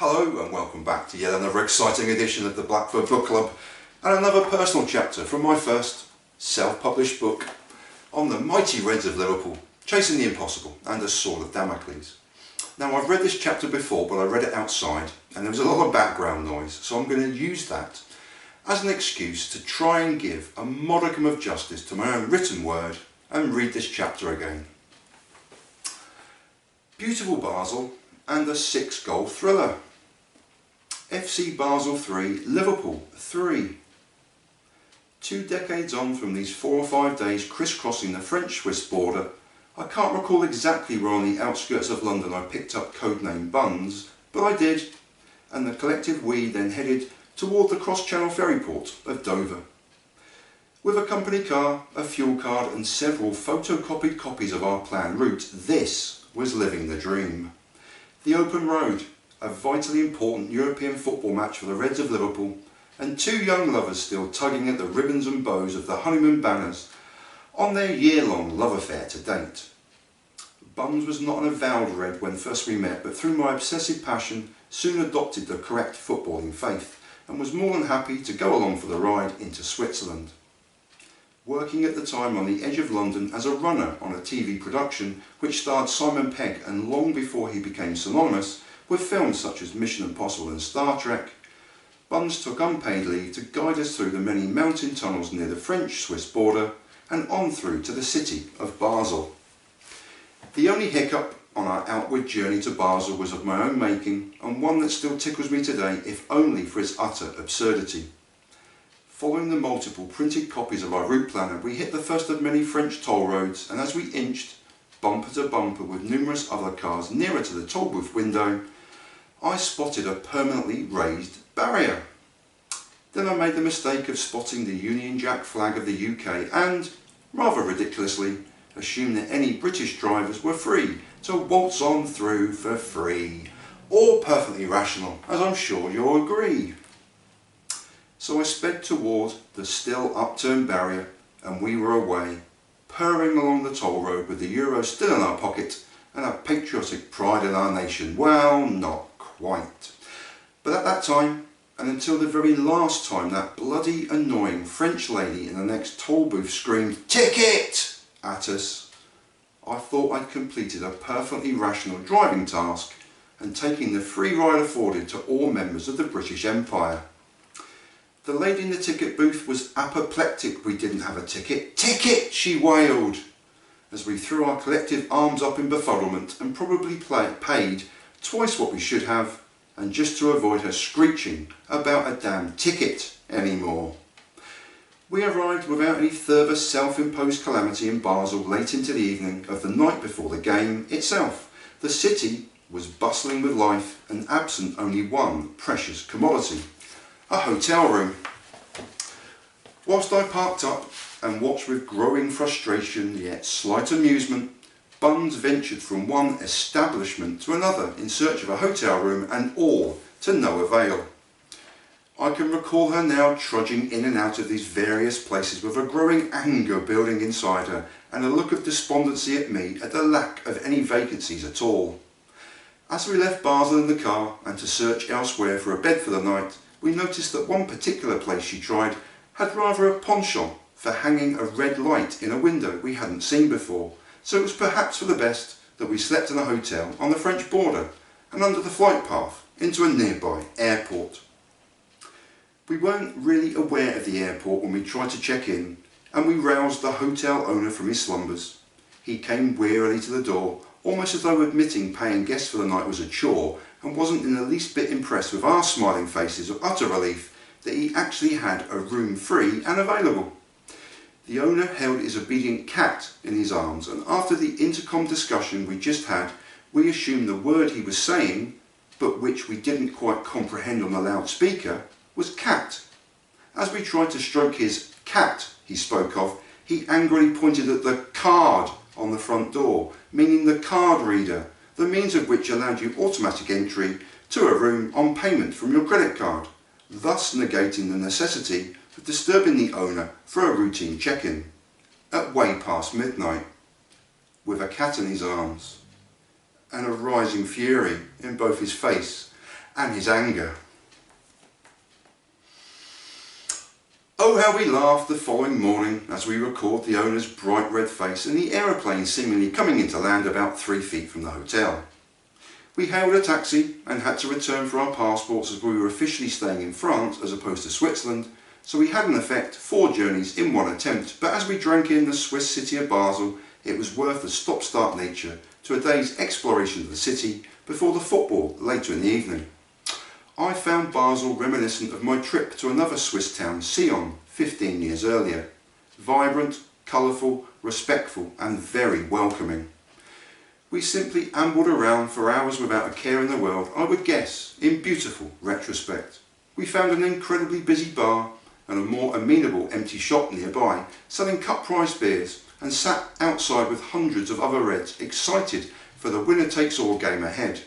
Hello and welcome back to yet another exciting edition of the Blackford Book Club and another personal chapter from my first self-published book on the mighty Reds of Liverpool, chasing the impossible and a sword of Damocles. Now, I've read this chapter before, but I read it outside and there was a lot of background noise, so I'm going to use that as an excuse to try and give a modicum of justice to my own written word and read this chapter again. Beautiful Basel and a 6-goal thriller. FC Basel 3, Liverpool 3. 2 decades on from these 4 or 5 days crisscrossing the French-Swiss border, I can't recall exactly where on the outskirts of London I picked up codename Buns, but I did, and the collective we then headed toward the cross-channel ferry port of Dover. With a company car, a fuel card and several photocopied copies of our planned route, this was living the dream. The open road, a vitally important European football match for the Reds of Liverpool, and 2 young lovers still tugging at the ribbons and bows of the honeymoon banners on their year-long love affair to date. Buns was not an avowed Red when first we met, but through my obsessive passion soon adopted the correct footballing faith and was more than happy to go along for the ride into Switzerland. Working at the time on the edge of London as a runner on a TV production which starred Simon Pegg, and long before he became synonymous with films such as Mission Impossible and Star Trek, Buns took unpaid leave to guide us through the many mountain tunnels near the French-Swiss border and on through to the city of Basel. The only hiccup on our outward journey to Basel was of my own making, and one that still tickles me today, if only for its utter absurdity. Following the multiple printed copies of our route planner, we hit the first of many French toll roads, and as we inched, bumper to bumper with numerous other cars nearer to the toll booth window, I spotted a permanently raised barrier. Then I made the mistake of spotting the Union Jack flag of the UK and, rather ridiculously, assumed that any British drivers were free to waltz on through for free. All perfectly rational, as I'm sure you'll agree. So I sped toward the still upturned barrier and we were away, purring along the toll road with the euro still in our pocket and a patriotic pride in our nation. Well, not quite. But at that time, and until the very last time that bloody annoying French lady in the next toll booth screamed "Ticket!" at us, I thought I'd completed a perfectly rational driving task and taking the free ride afforded to all members of the British Empire. The lady in the ticket booth was apoplectic we didn't have a ticket. "Ticket!" she wailed, as we threw our collective arms up in befuddlement and probably paid twice what we should have, and just to avoid her screeching about a damn ticket anymore. We arrived without any further self-imposed calamity in Basel late into the evening of the night before the game itself. The city was bustling with life and absent only one precious commodity: a hotel room. Whilst I parked up and watched with growing frustration yet slight amusement, Buns ventured from one establishment to another in search of a hotel room, and all to no avail. I can recall her now trudging in and out of these various places with a growing anger building inside her and a look of despondency at me at the lack of any vacancies at all. As we left Basel in the car and to search elsewhere for a bed for the night, we noticed that one particular place she tried had rather a penchant for hanging a red light in a window we hadn't seen before, so it was perhaps for the best that we slept in a hotel on the French border and under the flight path into a nearby airport. We weren't really aware of the airport when we tried to check in, and we roused the hotel owner from his slumbers. He came wearily to the door, almost as though admitting paying guests for the night was a chore, and wasn't in the least bit impressed with our smiling faces of utter relief that he actually had a room free and available. The owner held his obedient cat in his arms, and after the intercom discussion we just had, we assumed the word he was saying, but which we didn't quite comprehend on the loudspeaker, was cat. As we tried to stroke his cat he spoke of, he angrily pointed at the card on the front door, meaning the card reader, the means of which allowed you automatic entry to a room on payment from your credit card, thus negating the necessity of disturbing the owner for a routine check-in at way past midnight, with a cat in his arms and a rising fury in both his face and his anger. Oh, how we laughed the following morning as we recalled the owner's bright red face and the aeroplane seemingly coming into land about 3 feet from the hotel. We hailed a taxi and had to return for our passports as we were officially staying in France as opposed to Switzerland, so we had in effect 4 journeys in one attempt, but as we drank in the Swiss city of Basel, it was worth the stop-start nature to a day's exploration of the city before the football later in the evening. I found Basel reminiscent of my trip to another Swiss town, Sion, 15 years earlier. Vibrant, colourful, respectful and very welcoming. We simply ambled around for hours without a care in the world, I would guess, in beautiful retrospect. We found an incredibly busy bar and a more amenable empty shop nearby, selling cut-price beers, and sat outside with hundreds of other Reds excited for the winner-takes-all game ahead.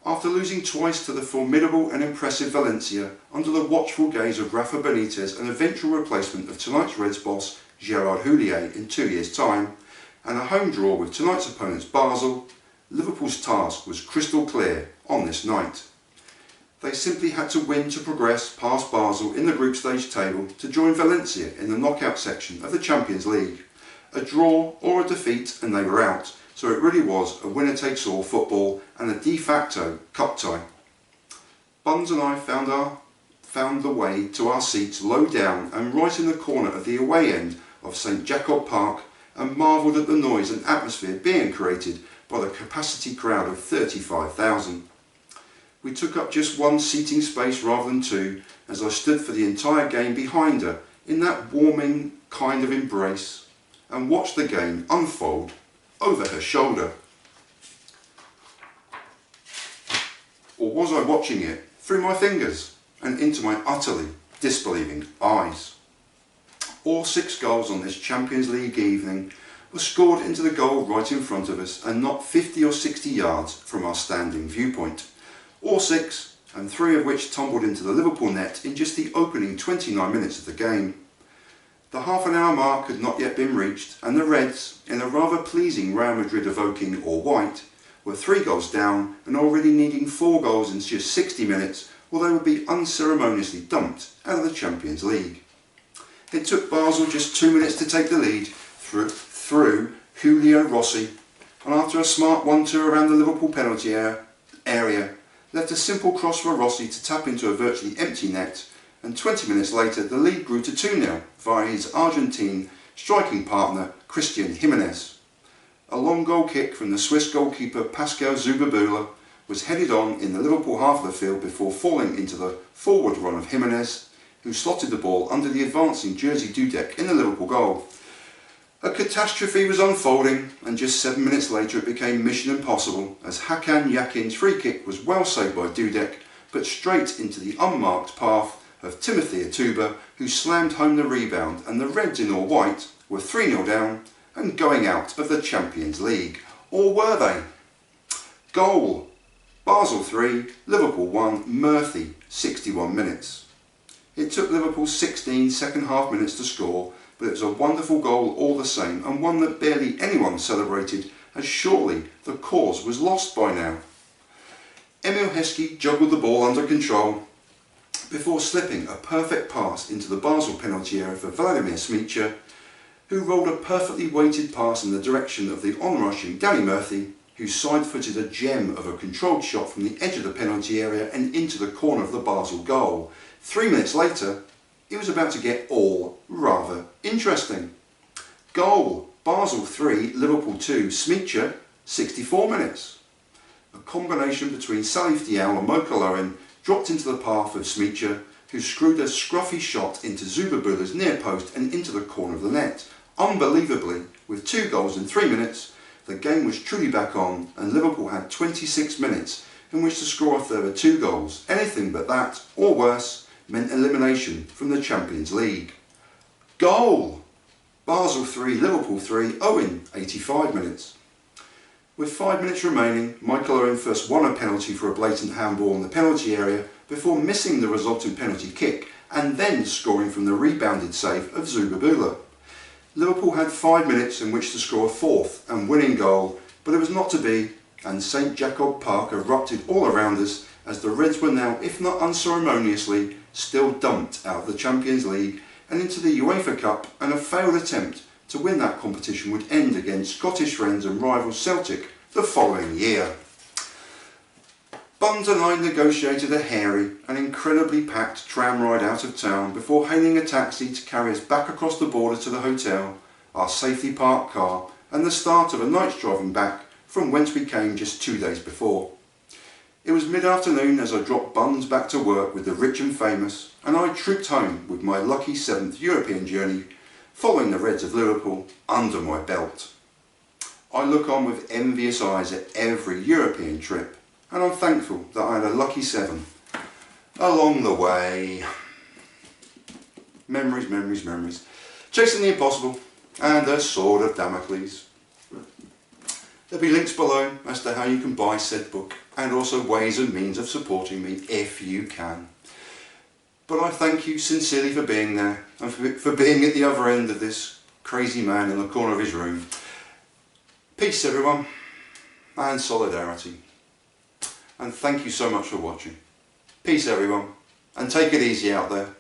After losing twice to the formidable and impressive Valencia under the watchful gaze of Rafa Benitez, an eventual replacement of tonight's Reds boss Gerard Houllier in 2 years' time, and a home draw with tonight's opponents Basel, Liverpool's task was crystal clear on this night. They simply had to win to progress past Basel in the group stage table to join Valencia in the knockout section of the Champions League. A draw or a defeat and they were out, so it really was a winner-takes-all football and a de facto cup tie. Buns and I found the way to our seats low down and right in the corner of the away end of St Jacob Park and marvelled at the noise and atmosphere being created by the capacity crowd of 35,000. We took up just 1 seating space rather than 2 as I stood for the entire game behind her in that warming kind of embrace and watched the game unfold over her shoulder. Or was I watching it through my fingers and into my utterly disbelieving eyes? All 6 goals on this Champions League evening were scored into the goal right in front of us and not 50 or 60 yards from our standing viewpoint. All 6, and 3 of which tumbled into the Liverpool net in just the opening 29 minutes of the game. The half-an-hour mark had not yet been reached, and the Reds, in a rather pleasing Real Madrid evoking all white, were 3 goals down and already needing 4 goals in just 60 minutes, or they would be unceremoniously dumped out of the Champions League. It took Basel just 2 minutes to take the lead through Julio Rossi, and after a smart 1-2 around the Liverpool penalty area, left a simple cross for Rossi to tap into a virtually empty net, and 20 minutes later the lead grew to 2-0 via his Argentine striking partner Christian Jimenez. A long goal kick from the Swiss goalkeeper Pascal Zubabula was headed on in the Liverpool half of the field before falling into the forward run of Jimenez, who slotted the ball under the advancing Jersey Dudek in the Liverpool goal. A catastrophe was unfolding, and just 7 minutes later it became mission impossible as Hakan Yakin's free kick was well saved by Dudek, but straight into the unmarked path of Timothy Atuba, who slammed home the rebound, and the Reds in all white were 3-0 down and going out of the Champions League. Or were they? Goal. Basel 3, Liverpool 1, Murphy, 61 minutes. It took Liverpool 16 second half minutes to score, but it was a wonderful goal all the same, and one that barely anyone celebrated, as surely the cause was lost by now. Emil Heskey juggled the ball under control before slipping a perfect pass into the Basel penalty area for Vladimir Smicha, who rolled a perfectly weighted pass in the direction of the on-rushing Danny Murphy, who side-footed a gem of a controlled shot from the edge of the penalty area and into the corner of the Basel goal. 3 minutes later, it was about to get all rather interesting. Goal. Basel 3, Liverpool 2, Smicha, 64 minutes. A combination between Salif Diao and Michael Owen dropped into the path of Smicha, who screwed a scruffy shot into Zubabula's near post and into the corner of the net. Unbelievably, with 2 goals in 3 minutes, the game was truly back on and Liverpool had 26 minutes in which to score a further 2 goals. Anything but that, or worse, meant elimination from the Champions League. Goal! Basel 3, Liverpool 3, Owen, 85 minutes. With 5 minutes remaining, Michael Owen first won a penalty for a blatant handball in the penalty area before missing the resulting penalty kick and then scoring from the rebounded save of Zubabula. Liverpool had 5 minutes in which to score a 4th and winning goal, but it was not to be, and St Jacob Park erupted all around us as the Reds were now, if not unceremoniously, still dumped out of the Champions League and into the UEFA Cup, and a failed attempt to win that competition would end against Scottish friends and rival Celtic the following year. Buns and I negotiated a hairy and incredibly packed tram ride out of town before hailing a taxi to carry us back across the border to the hotel, our safely parked car, and the start of a night's driving back from whence we came just 2 days before. It was mid-afternoon as I dropped Buns back to work with the rich and famous, and I trooped home with my lucky 7th European journey, following the Reds of Liverpool under my belt. I look on with envious eyes at every European trip, and I'm thankful that I had a lucky 7 along the way. Memories, memories, memories. Chasing the impossible and a sword of Damocles. There'll be links below as to how you can buy said book, and also ways and means of supporting me if you can. But I thank you sincerely for being there, and for being at the other end of this crazy man in the corner of his room. Peace everyone, and solidarity. And thank you so much for watching. Peace everyone, and take it easy out there.